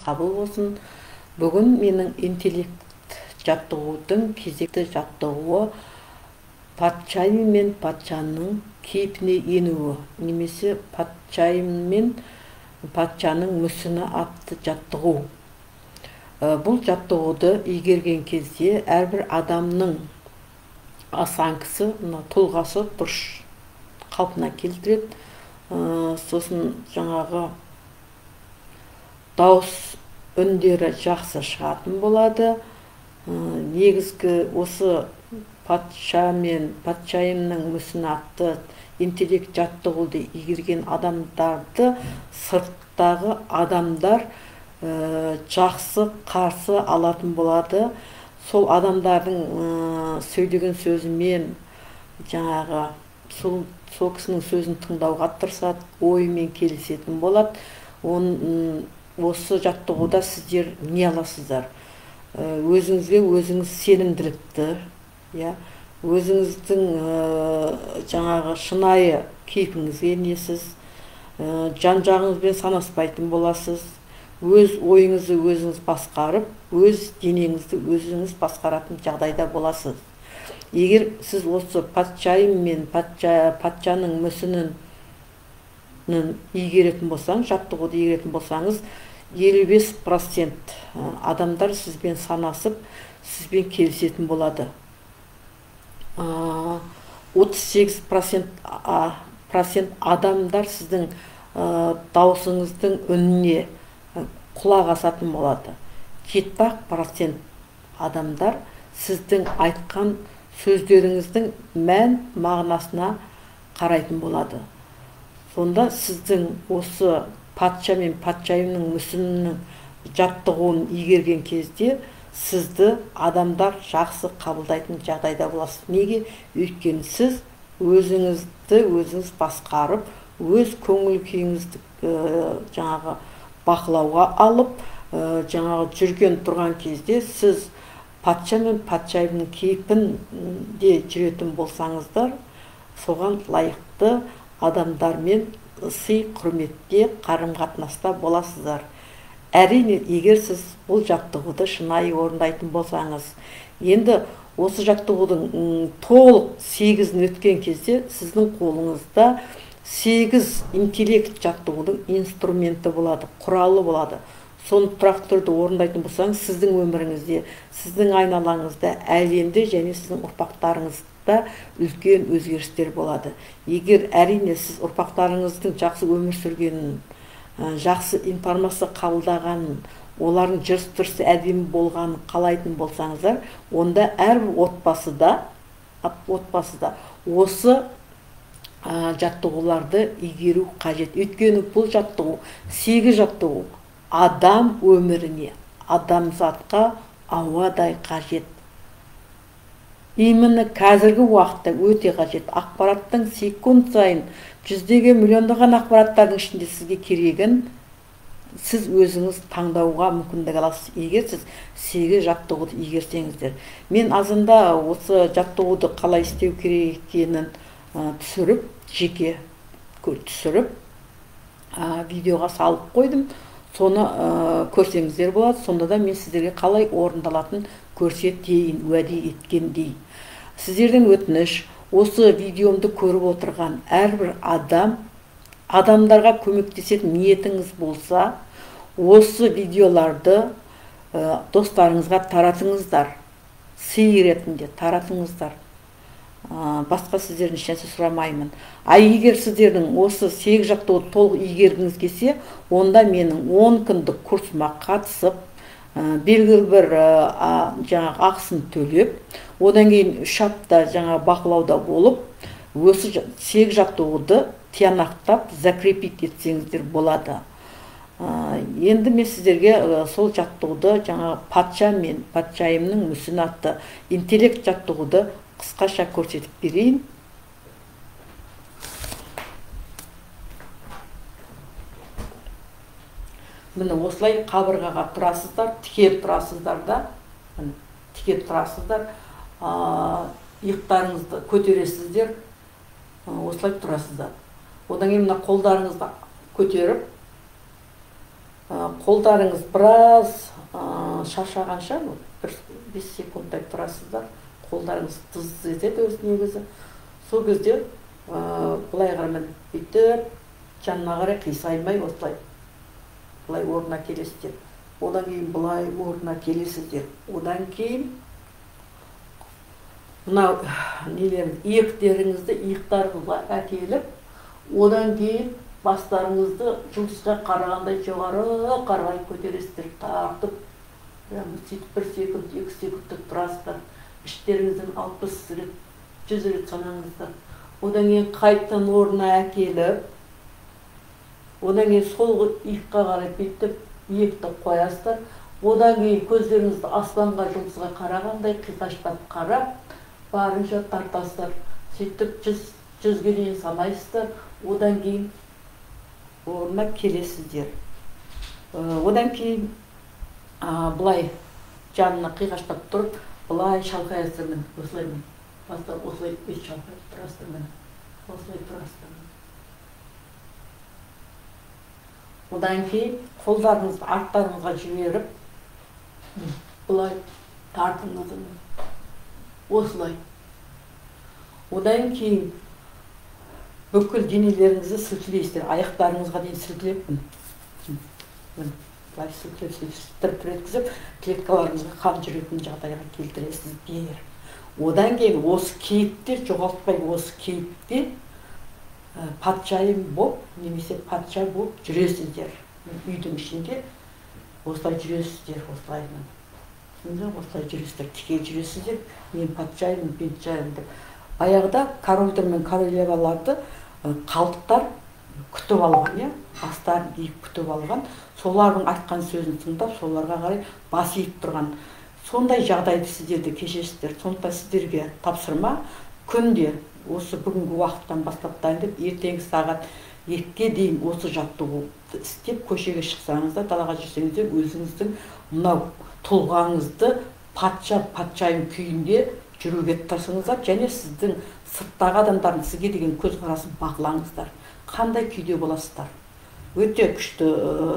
қабыл болсын. Бүгін менің интеллект жаттығудың кезекті жаттығуы патшайым мен патшаның кейпіне енуі, немесе патшайым мен патшаның мүсіні атты жаттығу. Бұл жаттығуды игерген кезде әрбір адамның осанкасы, тұлғасы дұрыс қалпына келтіреді. Сосын жаңағы дауыс үндері жақсы шығатын болады. Негізгі осы патша мен патшайымның мүсіні атты интеллект жаттығуды игерген адамдарды сырттағы адамдар жақсы қарсы алатын болады. Сол адамдардың сөйлеген сөзімен жаңағы сол кісінің сөзін тыңдауға тырысады, ойымен келісетін болады. Осы жаттығуда сіздер не аласыздар? Өзіңізге өзіңіз сенімділікті, өзіңіздің жаңағы шынайы кейпіңізге енесіз, жан-жағыңызбен санаспайтын боласыз. Өз ойыңызды өзіңіз басқарып, өз денеңізді өзіңіз басқаратын жағдайда боласыз. Егер сіз осы патшайым мен патшаның мүсінін игеретін болсаңыз, жаттығуды игеретін болсаңыз, 55% адамдар сізбен санасып, сізбен келісетін болады. 38% адамдар сіздің даусыңыздың үніне құлақ асатын болады. 70% адамдар сіздің айтқан сөздеріңіздің мән мағынасына қарайтын болады. Сонда сіздің осы патша мен патшайымның мүсінінің жаттығуын игерген кезде сізді адамдар жақсы қабылдайтын жағдайда боласыз. Неге? Өйткені сіз өзіңізді өзіңіз басқарып, өз көңіл күйіңізді жаңағы бақылауға алып, жаңағы жүрген тұрған кезде сіз патша мен патшайымның кейпінде жүретін болсаңыздар, соған лайықты адамдармен сый құрметте қарым-қатынаста боласыздар. Әрине, егер сіз бұл жаттығуды шынайы орындайтын болсаңыз, енді осы жаттығудың толық 8-ін өткен кезде сіздің қолыңызда 8 интеллект жаттығудың инструменті болады, құралы болады. Соны тұрақты түрде орындайтын болсаңыз, сіздің өміріңізде, сіздің айналаңызда, әлемде және сіздің ұрпақтарыңызда үлкен өзгерістер болады. Егер әрине сіз ұрпақтарыңыздың жақсы өмір сүргенін, жақсы информация қабылдағанын, олардың жүріс-тұрысы әдемі болғанын қалайтын болсаңыздар, онда әрбір отбасыда осы жаттығуларды игеру қажет. Өйткені бұл жаттығу, 8 жаттығу адам өміріне, адамзатқа ауадай қажет. Именно қазіргі уақытта өте қажет. Ақпараттың секунд сайын жүздеген миллиондаған ақпараттардың ішінде сізге керегін сіз өзіңіз таңдауға мүмкіндік аласыз, егер сіз 8 жаттығуды игерсеңіздер. Мен азында осы жаттығуды қалай істеу керек екенін түсіріп, жеке түсіріп, видеоға салып қойдым. Соны көрсеңіздер болады. Сонда да мен сіздерге қалай орындалатын көрсетейін, уәде еткендей. Сіздерден өтініш, осы видеомды көріп отырған әрбір адамдарға көмектесетін ниетіңіз болса, осы видеоларды достарыңызға таратыңыздар, сый ретінде таратыңыздар. Басқа сіздердің ешнәрсе сұрамаймын. Егер сіздердің осы 8 жаттығуды толық игергіңіз келсе, онда менің 10 күндік курсыма қатысып, белгілі бір жаңағы ақысын төлеп, одан кейін 3 апта жаңағы бақылауда болып, осы 8 жаттығуды тиянақтап, закрепить етсеңіздер болады. Енді мен сіздерге сол жаттығуды, жаңағы патша мен патшайымның мүсіні атты интеллект жаттығуды қысқаша көрсетіп берейін. Міне осылай қабырғаға тұрасыздар, тіке тұрасыздар да, тіке тұрасыздар, иықтарыңызды көтересіздер, осылай тұрасыздар. Одан кейін мына қолдарыңызды көтеріп, қолдарыңыз біраз шаршағанша бір 5 секундтай тұрасыздар, қолдарыңыз тыз етеді өз негізі. Сол кезде былай қарай бүйтіп жанына қарай қисаймай осылай былай орнына келесіздер. Одан кейін былай орнына келесіздер. Одан кейін мынау иектеріңізді иықтарыңызға әкеліп, одан кейін бастарыңызды жұлдызға қарағандай жоғары қарай көтересіздер, тартып, сөйтіп 1 секунд, 2 секундты тұрасыздар. Іштеріңізден 60 рет, 100 рет санаңыздар. Одан кейін қайтадан орнына әкеліп, одан кейін сол иыққа қарай бүйтіп иекті қоясыздар. Одан кейін көздеріңізді аспанға, жұлдызға қарағандай қиқаштап қарап, барынша тартасыздар. Сөйтіп 100-ге дейін санайсыздар. Одан кейін орнына келесіздер. Одан кейін былай жанына қиғаштап тұрып, былай шалқаясыздар. Осылай бастап, осылай шалқайып тұрасыздар. Осылай тұрасыздар. Одан кейін қолдарыңызды арттарыңызға жіберіп, былай тартыңыздар. Осылай. Одан кейін бүкіл денелеріңізді сілкілейсіздер. Аяқтарыңызға дейін сілкілеп, былай сілкілеп, тірп еткізіп, клеткаларыңызға қан жүретін жағдайға келтіресіздер. Одан кейін осы кейіпте, жоғалтпай осы кейіпте патшайым боп, немесе патша боп жүресіздер. Үйдің ішінде осылай жүресіздер, осылай. Осылай жүресіздер, тіке жүресіздер. Мен патшайым, патшайым деп. Баяғыда корольдер мен королеваларды қалдықтар күтіп алған, бастарын иіп күтіп алған. Солардың айтқан сөзін тыңдап, соларға қарай бас иіп тұрған. Сондай жағдайды сіздерді кешесіздер. Сондықтан сіздерге тапсырма күнде осы бүгінгі уақыттан бастап дайындап, ертеңгі сағат 2-ге дейін осы жаттығуды істеп, көшеге шықсаңыздар, далаға жүрсеңіздер, өзіңіздің мынау тұлғаңызды патшайым күйінде жүруге тырысыңыздар, және сіздің сырттағы адамдардың сізге деген көзқарасын бақылаңыздар. Қандай күйде боласыздар? Өте күшті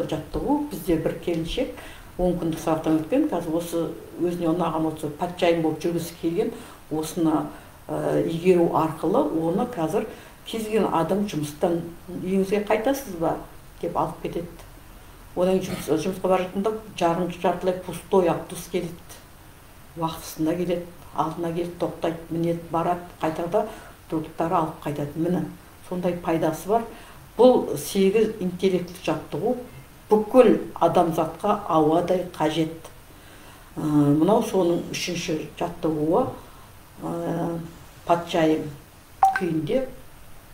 жаттығу. Бізде бір келіншек 10 күндік сабақтан өткен, қазір осы өзіне ұнаған осы патшайым болып жүргісі келген, осыны игеру арқылы оны қазір кез келген адам жұмыстан үйіңізге қайтасыз ба деп алып кетеді. Одан жұмысқа бара жатқанда жартылай пустой автобус келеді. Уақытысында келеді, алдына келіп тоқтайды, мінеді, барады, қайтарда тұрғындары алып қайтады. Міне, сондай пайдасы бар. Бұл 8 интеллектілік жаттығу бүкіл адамзатқа ауадай қажет. Мынау соның 3-ші жаттығуы. Патшайым күйінде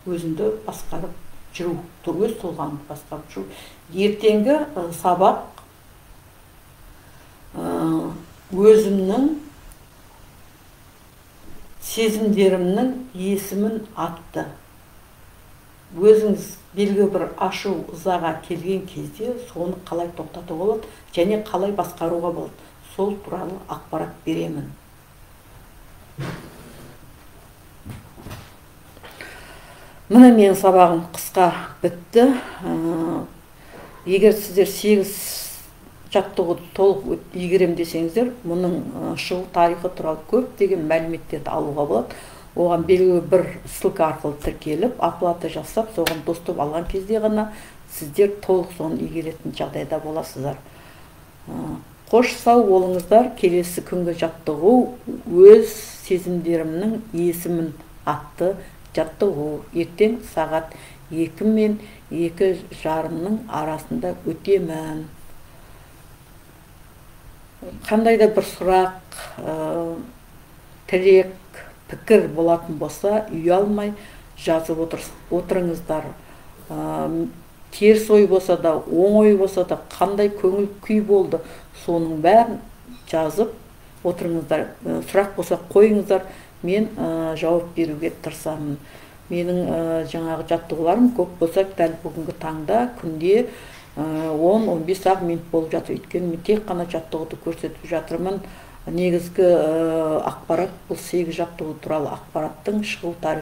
өзіңді басқарып жүру, өз тұлғаңды басқарып жүру. Ертеңгі сабақ өзімнің сезімдерімнің есімін атты. Өзіңіз белгі бір ашу ызаға келген кезде соны қалай тоқтатуға болады және қалай басқаруға болады. Сол туралы ақпарат беремін. Міне менің сабағым қысқа бітті. Егер сіздер 8 жаттығуды толық игерем десеңіздер, мұның шығу тарихы туралы көптеген мәліметтерді алуға болады. Оған белгілі бір ссылка арқылы тіркеліп, оплата жасап, соған доступ алған кезде ғана сіздер толық соны игеретін жағдайда боласыздар. Қош сау болыңыздар. Келесі күнгі жаттығу өз сезімдерімнің есімін атты жаттығу. Ертең сағат 2 мен 2:30 арасында өтемін. Қандай да бір сұрақ, тілек, пікір болатын болса, ұялмай жазып отырыңыздар. Теріс ой болса да, оң ой болса да, қандай көңіл күй болды, соның бәрін жазып отырыңыздар. Сұрақ болса қойыңыздар, мен жауап беруге тырысамын. Менің жаңағы жаттығуларым көп болса, дәл бүгінгі таңда күнде 10-15 минут болып жатыр. Өйткені мен тек қана жаттығуды көрсетіп жатырмын. Негізгі ақпарат бұл 8 жаттығу туралы ақпараттың шығу тарихы.